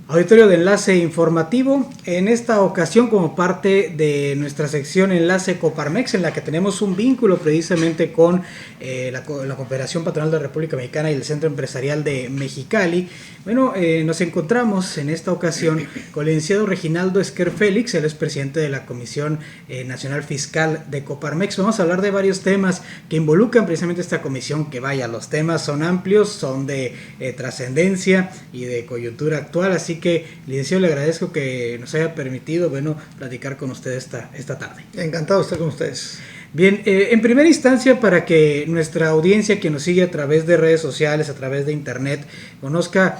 Auditorio de Enlace Informativo, en esta ocasión como parte de nuestra sección Enlace Coparmex, en la que tenemos un vínculo precisamente con la Confederación Patronal de la República Mexicana y el Centro Empresarial de Mexicali. Bueno, nos encontramos en esta ocasión con el licenciado Reginaldo Esquer Félix, él es presidente de la Comisión Nacional Fiscal de Coparmex. Vamos a hablar de varios temas que involucran precisamente esta comisión, que vaya, los temas son amplios, son de trascendencia y de coyuntura actual, así que, licenciado, le agradezco que nos haya permitido, platicar con usted esta tarde. Encantado de estar con ustedes. Bien, en primera instancia, para que nuestra audiencia que nos sigue a través de redes sociales, a través de internet, conozca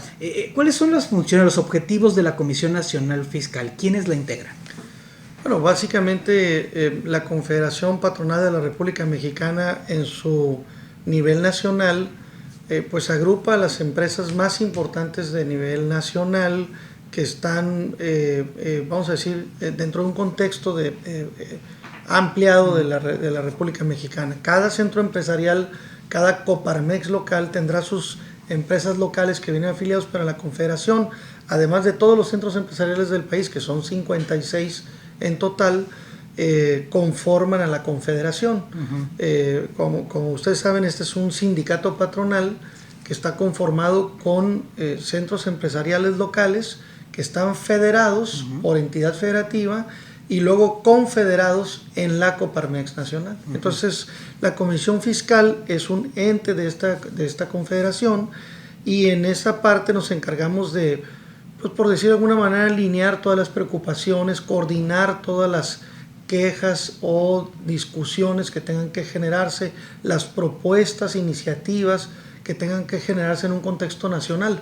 cuáles son las funciones, los objetivos de la Comisión Nacional Fiscal, ¿quiénes la integran? Bueno, básicamente la Confederación Patronal de la República Mexicana en su nivel nacional pues agrupa a las empresas más importantes de nivel nacional que están, vamos a decir, dentro de un contexto ampliado de la República Mexicana. Cada centro empresarial, cada Coparmex local tendrá sus empresas locales que vienen afiliados para la Confederación, además de todos los centros empresariales del país, que son 56 en total, conforman a la Confederación. Como ustedes saben, este es un sindicato patronal que está conformado con centros empresariales locales que están federados por entidad federativa y luego confederados en la Coparmex Nacional. Entonces, la Comisión Fiscal es un ente de esta confederación, y en esa parte nos encargamos de, pues por decir de alguna manera, alinear todas las preocupaciones, coordinar todas las quejas o discusiones que tengan que generarse, las propuestas, iniciativas que tengan que generarse en un contexto nacional.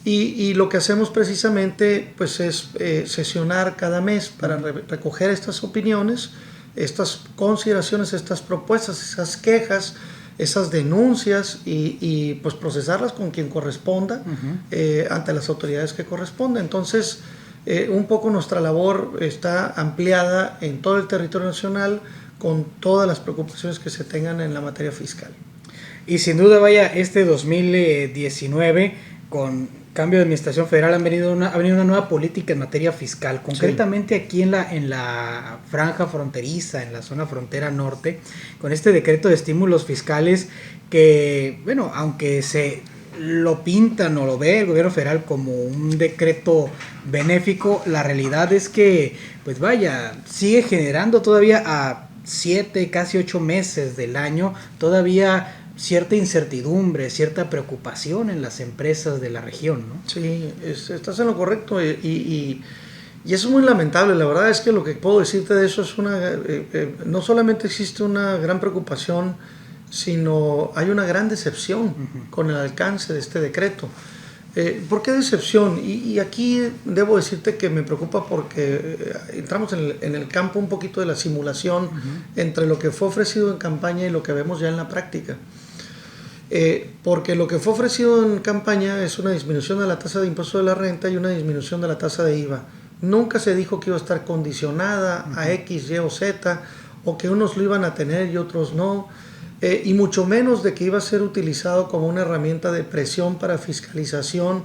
Y lo que hacemos precisamente pues es sesionar cada mes para recoger estas opiniones, estas consideraciones, estas propuestas, esas quejas, esas denuncias y pues procesarlas con quien corresponda ante las autoridades que corresponden. Entonces, un poco nuestra labor está ampliada en todo el territorio nacional con todas las preocupaciones que se tengan en la materia fiscal. Y sin duda, este 2019, con cambio de administración federal, ha venido una nueva política en materia fiscal, concretamente sí, aquí en la franja fronteriza, en la zona frontera norte, con este decreto de estímulos fiscales que, aunque se lo pintan o lo ve el gobierno federal como un decreto benéfico, la realidad es que, sigue generando todavía a 7, casi 8 meses del año, todavía cierta incertidumbre, cierta preocupación en las empresas de la región, ¿no? Sí, estás en lo correcto y eso es muy lamentable. La verdad es que lo que puedo decirte de eso es no solamente existe una gran preocupación, sino hay una gran decepción con el alcance de este decreto. ¿Por qué decepción? Y aquí debo decirte que me preocupa porque entramos en el campo un poquito de la simulación entre lo que fue ofrecido en campaña y lo que vemos ya en la práctica. Porque lo que fue ofrecido en campaña es una disminución de la tasa de impuesto de la renta y una disminución de la tasa de IVA. Nunca se dijo que iba a estar condicionada a X, Y o Z, o que unos lo iban a tener y otros no, y mucho menos de que iba a ser utilizado como una herramienta de presión para fiscalización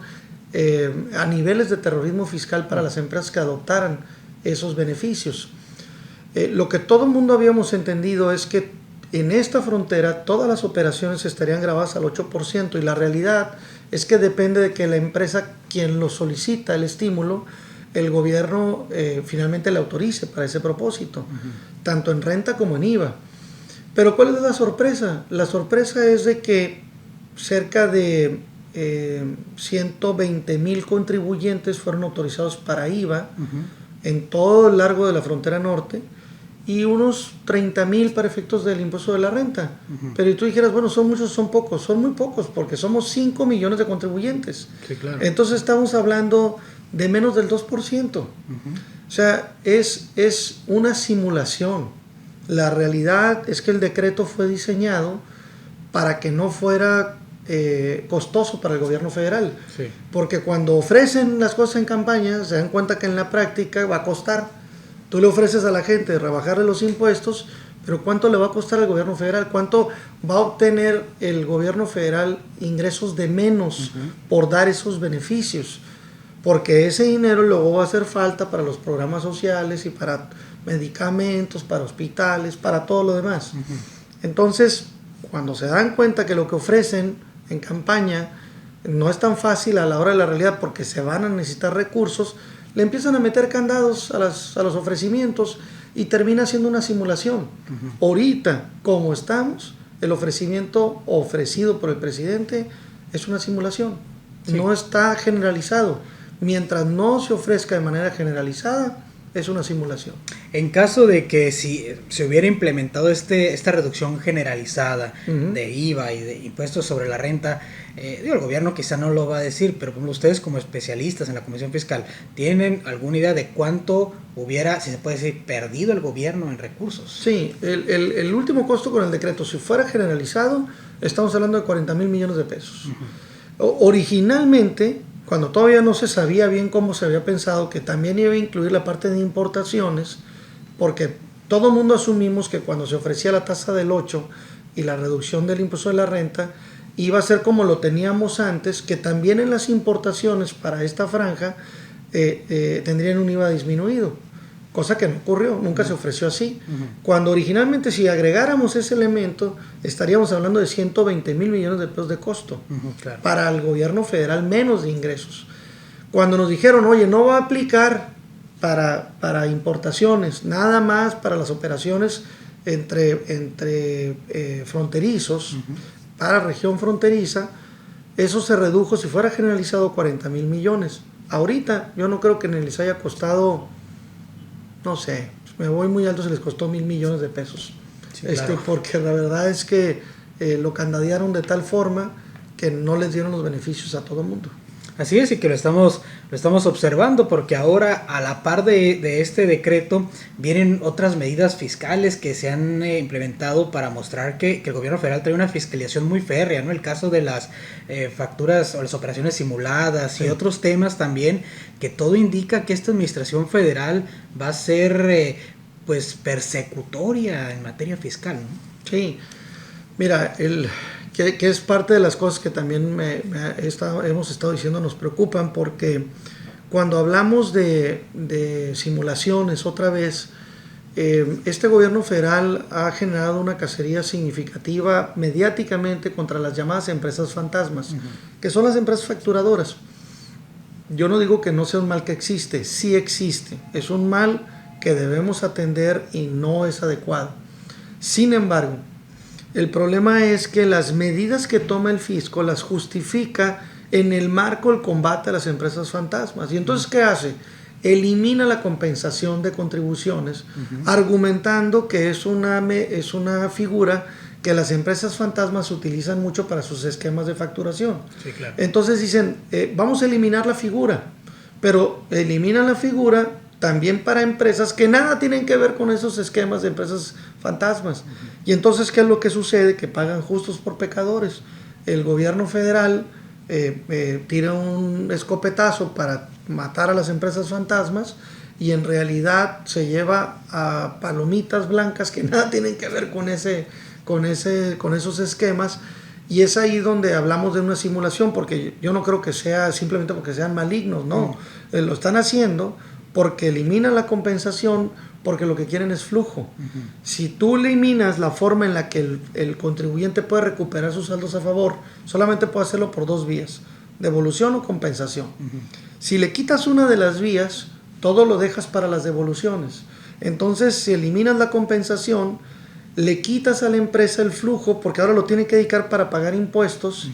a niveles de terrorismo fiscal para las empresas que adoptaran esos beneficios. Lo que todo el mundo habíamos entendido es que en esta frontera todas las operaciones estarían grabadas al 8%, y la realidad es que depende de que la empresa, quien lo solicita el estímulo, el gobierno finalmente le autorice para ese propósito, tanto en renta como en IVA. Pero ¿cuál es la sorpresa? La sorpresa es de que cerca de 120,000 contribuyentes fueron autorizados para IVA en todo el largo de la frontera norte, y unos 30,000 para efectos del impuesto de la renta. Pero tú dijeras, son muchos, son pocos. Son muy pocos porque somos 5 millones de contribuyentes. Sí, claro. Entonces estamos hablando de menos del 2%. O sea, es una simulación. La realidad es que el decreto fue diseñado para que no fuera costoso para el gobierno federal. Sí. Porque cuando ofrecen las cosas en campaña, se dan cuenta que en la práctica va a costar. Tú le ofreces a la gente rebajarle los impuestos, pero ¿cuánto le va a costar al gobierno federal? ¿Cuánto va a obtener el gobierno federal ingresos de menos por dar esos beneficios? porque ese dinero luego va a hacer falta para los programas sociales y para medicamentos, para hospitales, para todo lo demás. Entonces, cuando se dan cuenta que lo que ofrecen en campaña no es tan fácil a la hora de la realidad porque se van a necesitar recursos, le empiezan a meter candados a los ofrecimientos y termina siendo una simulación. Ahorita, como estamos, el ofrecimiento ofrecido por el presidente es una simulación. No está generalizado. Mientras no se ofrezca de manera generalizada, es una simulación. En caso de que si se hubiera implementado esta reducción generalizada de IVA y de impuestos sobre la renta, el gobierno quizá no lo va a decir, pero como ustedes como especialistas en la Comisión Fiscal, ¿tienen alguna idea de cuánto hubiera, si se puede decir, perdido el gobierno en recursos? Sí, el último costo con el decreto, si fuera generalizado, estamos hablando de 40 mil millones de pesos. Originalmente, cuando todavía no se sabía bien cómo se había pensado, que también iba a incluir la parte de importaciones, porque todo el mundo asumimos que cuando se ofrecía la tasa del 8 y la reducción del impuesto de la renta, iba a ser como lo teníamos antes, que también en las importaciones para esta franja tendrían un IVA disminuido, cosa que no ocurrió, nunca se ofreció así. Cuando originalmente, si agregáramos ese elemento, estaríamos hablando de 120 mil millones de pesos de costo Claro. para el gobierno federal, menos de ingresos. Cuando nos dijeron, oye, no va a aplicar para importaciones, nada más para las operaciones entre fronterizos, para región fronteriza, eso se redujo, si fuera generalizado, 40 mil millones. Ahorita yo no creo que ni les haya costado, no sé, me voy muy alto, se les costó 1,000 millones de pesos. Sí, claro. Porque la verdad es que lo candadearon de tal forma que no les dieron los beneficios a todo el mundo. Así es, y que lo estamos observando, porque ahora a la par de este decreto vienen otras medidas fiscales que se han implementado para mostrar que el gobierno federal trae una fiscalización muy férrea, ¿no? El caso de las facturas o las operaciones simuladas y otros temas también, que todo indica que esta administración federal va a ser pues persecutoria en materia fiscal, ¿no? Sí, mira, que es parte de las cosas que también hemos estado diciendo nos preocupan, porque cuando hablamos de simulaciones otra vez, este gobierno federal ha generado una cacería significativa mediáticamente contra las llamadas empresas fantasmas, que son las empresas facturadoras. Yo no digo que no sea un mal que existe, sí existe, es un mal que debemos atender y no es adecuado. Sin embargo, el problema es que las medidas que toma el fisco las justifica en el marco del combate a las empresas fantasmas. Y entonces, ¿qué hace? Elimina la compensación de contribuciones, argumentando que es una figura que las empresas fantasmas utilizan mucho para sus esquemas de facturación. Sí, claro. Entonces dicen, vamos a eliminar la figura, pero eliminan la figura también para empresas que nada tienen que ver con esos esquemas de empresas fantasmas. Y entonces, ¿qué es lo que sucede? Que pagan justos por pecadores. El gobierno federal tira un escopetazo para matar a las empresas fantasmas y en realidad se lleva a palomitas blancas que nada tienen que ver con esos esquemas. Y es ahí donde hablamos de una simulación, porque yo no creo que sea simplemente porque sean malignos, no. Lo están haciendo porque eliminan la compensación, porque lo que quieren es flujo. Si tú eliminas la forma en la que el contribuyente puede recuperar sus saldos a favor, solamente puede hacerlo por dos vías, devolución o compensación. Si le quitas una de las vías, todo lo dejas para las devoluciones. Entonces, si eliminas la compensación, le quitas a la empresa el flujo, porque ahora lo tiene que dedicar para pagar impuestos,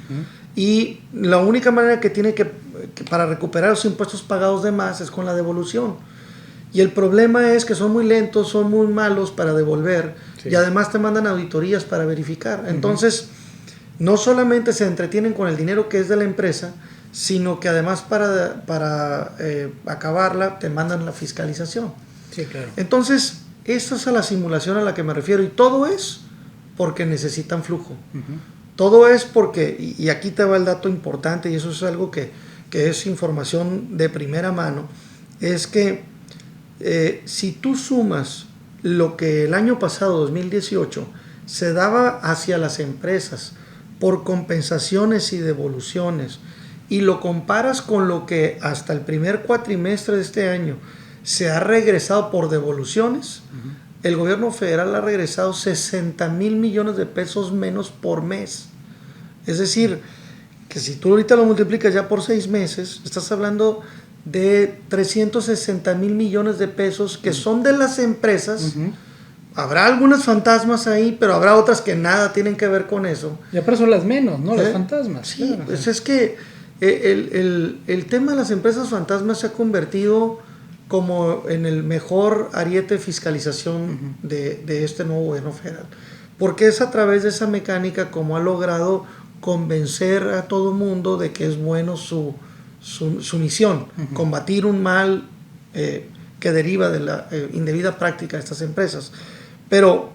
y la única manera que tiene que para recuperar los impuestos pagados de más es con la devolución. Y el problema es que son muy lentos, son muy malos para devolver, y además te mandan auditorías para verificar. Entonces, no solamente se entretienen con el dinero que es de la empresa, sino que además para acabarla te mandan la fiscalización. Sí, claro. Entonces, esta es a la simulación a la que me refiero, y todo es porque necesitan flujo. Todo es porque, y aquí te va el dato importante, y eso es algo que es información de primera mano, es que si tú sumas lo que el año pasado, 2018, se daba hacia las empresas por compensaciones y devoluciones, y lo comparas con lo que hasta el primer cuatrimestre de este año se ha regresado por devoluciones, el gobierno federal ha regresado 60,000 millones de pesos menos por mes. Es decir, que si tú ahorita lo multiplicas ya por 6 meses, estás hablando de 360,000 millones de pesos que son de las empresas. Habrá algunas fantasmas ahí, pero habrá otras que nada tienen que ver con eso. Ya pero son las menos, ¿no? Las fantasmas. Sí, claro. pues es que el tema de las empresas fantasmas se ha convertido como en el mejor ariete de fiscalización de este nuevo gobierno federal. Porque es a través de esa mecánica como ha logrado convencer a todo el mundo de que es bueno su misión, combatir un mal que deriva de la indebida práctica de estas empresas. Pero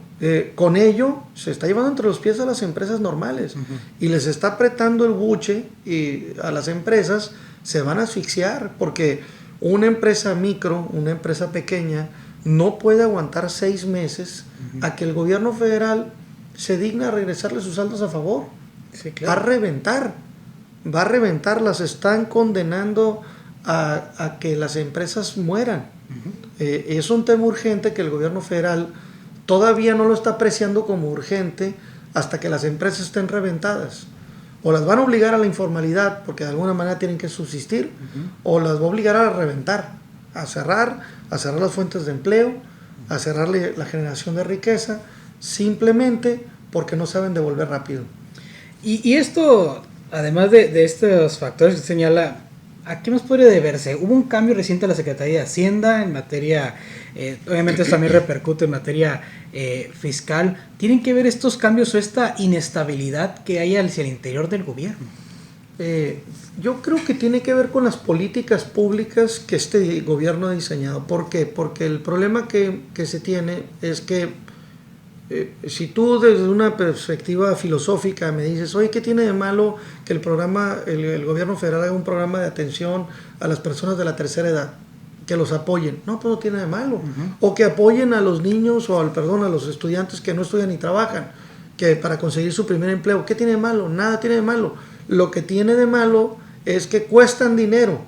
con ello se está llevando entre los pies a las empresas normales y les está apretando el buche, y a las empresas se van a asfixiar porque una empresa micro, una empresa pequeña no puede aguantar 6 meses a que el gobierno federal se digna a regresarle sus saldos a favor. Sí, claro. Va a reventar, las están condenando a que las empresas mueran. Es un tema urgente que el gobierno federal todavía no lo está apreciando como urgente hasta que las empresas estén reventadas. O las van a obligar a la informalidad porque de alguna manera tienen que subsistir, o las va a obligar a reventar, a cerrar las fuentes de empleo, a cerrarle la generación de riqueza, simplemente porque no saben devolver rápido. Y esto, además de estos factores que señala, ¿a qué más podría deberse? Hubo un cambio reciente en la Secretaría de Hacienda en materia, obviamente esto también repercute en materia fiscal. ¿Tienen que ver estos cambios o esta inestabilidad que hay hacia el interior del gobierno? Yo creo que tiene que ver con las políticas públicas que este gobierno ha diseñado. ¿Por qué? Porque el problema que se tiene es que si tú desde una perspectiva filosófica me dices, oye, ¿qué tiene de malo que el gobierno federal haga un programa de atención a las personas de la tercera edad? Que los apoyen. No, pues no tiene de malo. O que apoyen a los niños o a los estudiantes que no estudian ni trabajan, que para conseguir su primer empleo. ¿Qué tiene de malo? Nada tiene de malo. Lo que tiene de malo es que cuestan dinero.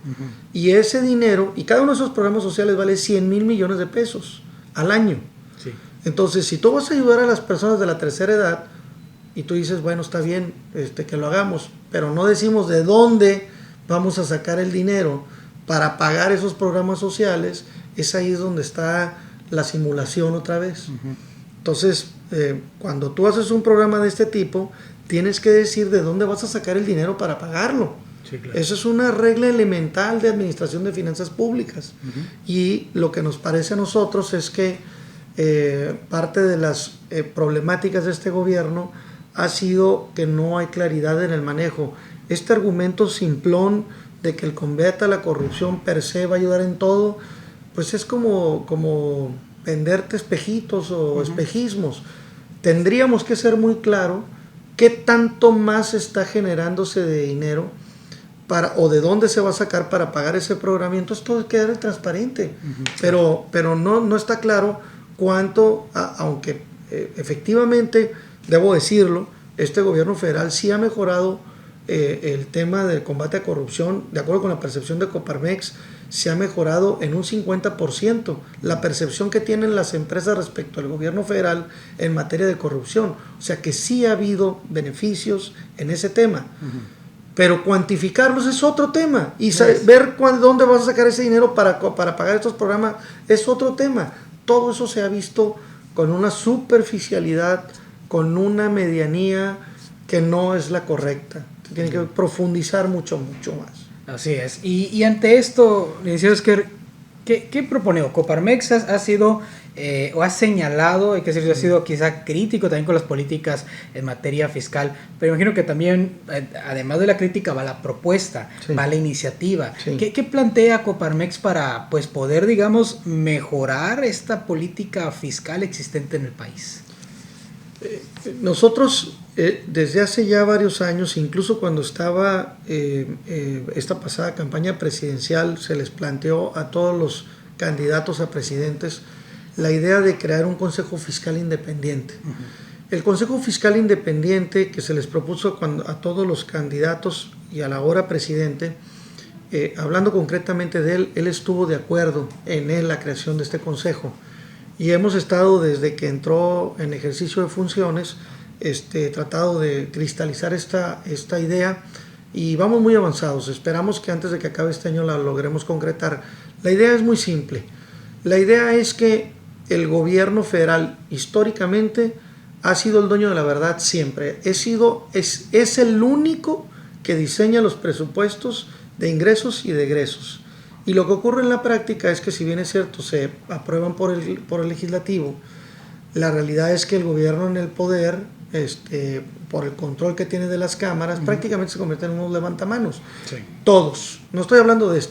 Y ese dinero, y cada uno de esos programas sociales vale 100,000 millones de pesos al año. Sí. Entonces, si tú vas a ayudar a las personas de la tercera edad y tú dices, bueno, está bien que lo hagamos, pero no decimos de dónde vamos a sacar el dinero para pagar esos programas sociales, es ahí donde está la simulación otra vez. Entonces, cuando tú haces un programa de este tipo, tienes que decir de dónde vas a sacar el dinero para pagarlo. Sí, claro. Eso es una regla elemental de administración de finanzas públicas. Y lo que nos parece a nosotros es que parte de las problemáticas de este gobierno ha sido que no hay claridad en el manejo. Este argumento simplón de que el combate a la corrupción per se va a ayudar en todo, pues es como venderte espejitos o espejismos. Tendríamos que ser muy claro qué tanto más está generándose de dinero o de dónde se va a sacar para pagar ese programa. Y entonces todo queda transparente, pero no está claro cuánto, aunque efectivamente, debo decirlo, este gobierno federal sí ha mejorado el tema del combate a corrupción. De acuerdo con la percepción de Coparmex, se ha mejorado en un 50% la percepción que tienen las empresas respecto al gobierno federal en materia de corrupción. O sea que sí ha habido beneficios en ese tema. Pero cuantificarlos es otro tema, y ver dónde vas a sacar ese dinero para pagar estos programas es otro tema. Todo eso se ha visto con una superficialidad, con una medianía que no es la correcta. Se tiene que profundizar mucho más. Así es. Y ante esto, licenciado Esquer, ¿qué propone? Coparmex ha sido o ha señalado, hay que decir, ha sido quizá crítico también con las políticas en materia fiscal, pero imagino que también, además de la crítica, va la propuesta, va la iniciativa. Sí. ¿Qué plantea Coparmex para pues poder, digamos, mejorar esta política fiscal existente en el país? Nosotros, desde hace ya varios años, incluso cuando estaba esta pasada campaña presidencial, se les planteó a todos los candidatos a presidentes la idea de crear un consejo fiscal independiente. El Consejo Fiscal Independiente que se les propuso a todos los candidatos y a la hora presidente, hablando concretamente de él estuvo de acuerdo en la creación de este consejo. Y hemos estado desde que entró en ejercicio de funciones, tratado de cristalizar esta idea y vamos muy avanzados. Esperamos que antes de que acabe este año la logremos concretar. La idea es muy simple. La idea es que el gobierno federal históricamente ha sido el dueño de la verdad siempre. Es el único que diseña los presupuestos de ingresos y de egresos. Y lo que ocurre en la práctica es que, si bien es cierto, se aprueban por el legislativo, la realidad es que el gobierno en el poder, por el control que tiene de las cámaras, prácticamente se convierte en unos levantamanos. Sí. Todos. No estoy hablando de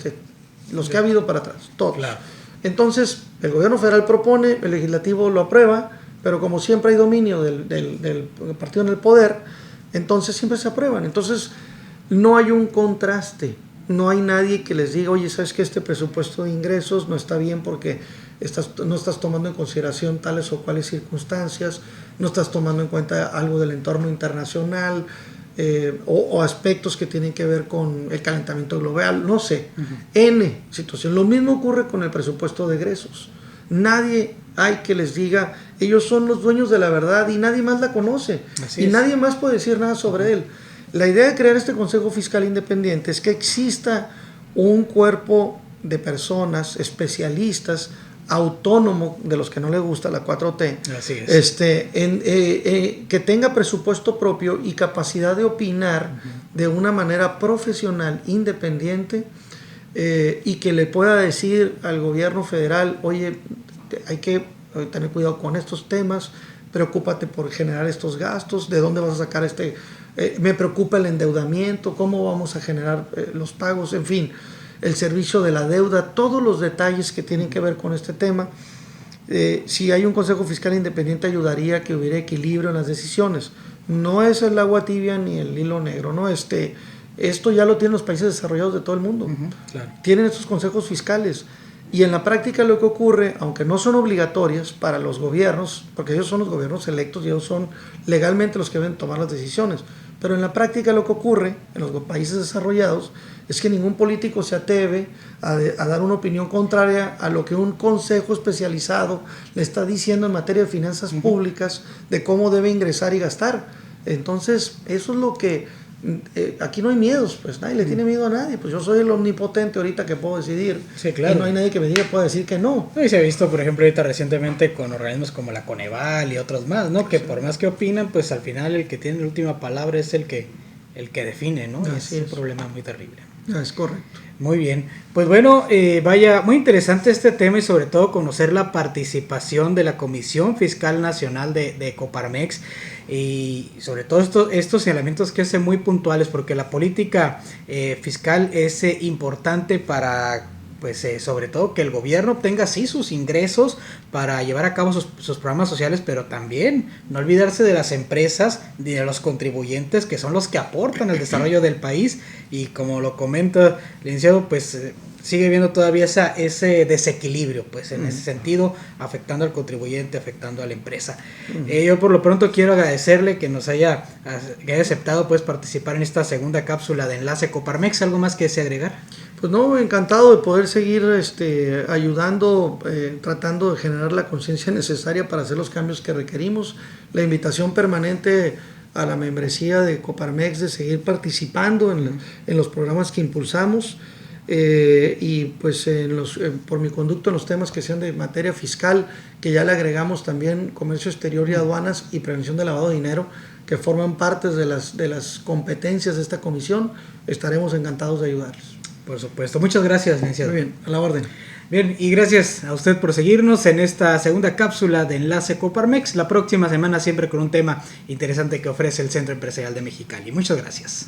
los que ha habido para atrás. Todos. Claro. Entonces, el gobierno federal propone, el legislativo lo aprueba, pero como siempre hay dominio del partido en el poder, entonces siempre se aprueban. Entonces, no hay un contraste. No hay nadie que les diga, oye, ¿sabes que este presupuesto de ingresos no está bien porque no estás tomando en consideración tales o cuales circunstancias, no estás tomando en cuenta algo del entorno internacional o aspectos que tienen que ver con el calentamiento global, no sé, N situación. Lo mismo ocurre con el presupuesto de egresos. Nadie hay que les diga, ellos son los dueños de la verdad y nadie más la conoce. Nadie más puede decir nada sobre él. La idea de crear este Consejo Fiscal Independiente es que exista un cuerpo de personas especialistas, autónomo, de los que no les gusta la 4T, así es. Que tenga presupuesto propio y capacidad de opinar de una manera profesional, independiente, y que le pueda decir al gobierno federal, oye, hay que tener cuidado con estos temas, preocúpate por generar estos gastos, ¿de dónde vas a sacar me preocupa el endeudamiento, cómo vamos a generar los pagos, en fin, el servicio de la deuda, todos los detalles que tienen que ver con este tema. Si hay un Consejo Fiscal Independiente, ayudaría a que hubiera equilibrio en las decisiones. No es el agua tibia ni el hilo negro, ¿no? Esto ya lo tienen los países desarrollados de todo el mundo. Claro. Tienen estos consejos fiscales. Y en la práctica lo que ocurre, aunque no son obligatorias para los gobiernos, porque ellos son los gobiernos electos y ellos son legalmente los que deben tomar las decisiones, pero en la práctica lo que ocurre en los países desarrollados es que ningún político se atreve a dar una opinión contraria a lo que un consejo especializado le está diciendo en materia de finanzas públicas, de cómo debe ingresar y gastar. Entonces, eso es lo que... aquí no hay miedos, pues nadie le tiene miedo a nadie, pues yo soy el omnipotente ahorita que puedo decidir, sí, claro. Y no hay nadie que me pueda decir que no. Y se ha visto, por ejemplo, ahorita recientemente con organismos como la Coneval y otros más, ¿no? Que por más que opinan, pues al final el que tiene la última palabra es el que define, ¿no? Así es un problema muy terrible. Es correcto. Muy bien, pues bueno, vaya, muy interesante este tema y sobre todo conocer la participación de la Comisión Fiscal Nacional de Coparmex y sobre todo estos señalamientos que hacen muy puntuales, porque la política fiscal es importante para, pues sobre todo que el gobierno obtenga sí sus ingresos para llevar a cabo sus programas sociales, pero también no olvidarse de las empresas y de los contribuyentes que son los que aportan al desarrollo del país. Y como lo comenta el licenciado, pues sigue viendo todavía ese desequilibrio, pues en ese sentido, afectando al contribuyente, afectando a la empresa. Yo por lo pronto quiero agradecerle que haya aceptado pues participar en esta segunda cápsula de Enlace Coparmex. ¿Algo más que desee agregar? Pues no, encantado de poder seguir ayudando, tratando de generar la conciencia necesaria para hacer los cambios que requerimos. La invitación permanente a la membresía de Coparmex de seguir participando en los programas que impulsamos y pues por mi conducto en los temas que sean de materia fiscal, que ya le agregamos también comercio exterior y aduanas y prevención de lavado de dinero, que forman parte de las competencias de esta comisión. Estaremos encantados de ayudarles. Por supuesto. Muchas gracias, licenciado. Muy bien, a la orden. Bien, y gracias a usted por seguirnos en esta segunda cápsula de Enlace Coparmex. La próxima semana siempre con un tema interesante que ofrece el Centro Empresarial de Mexicali. Muchas gracias.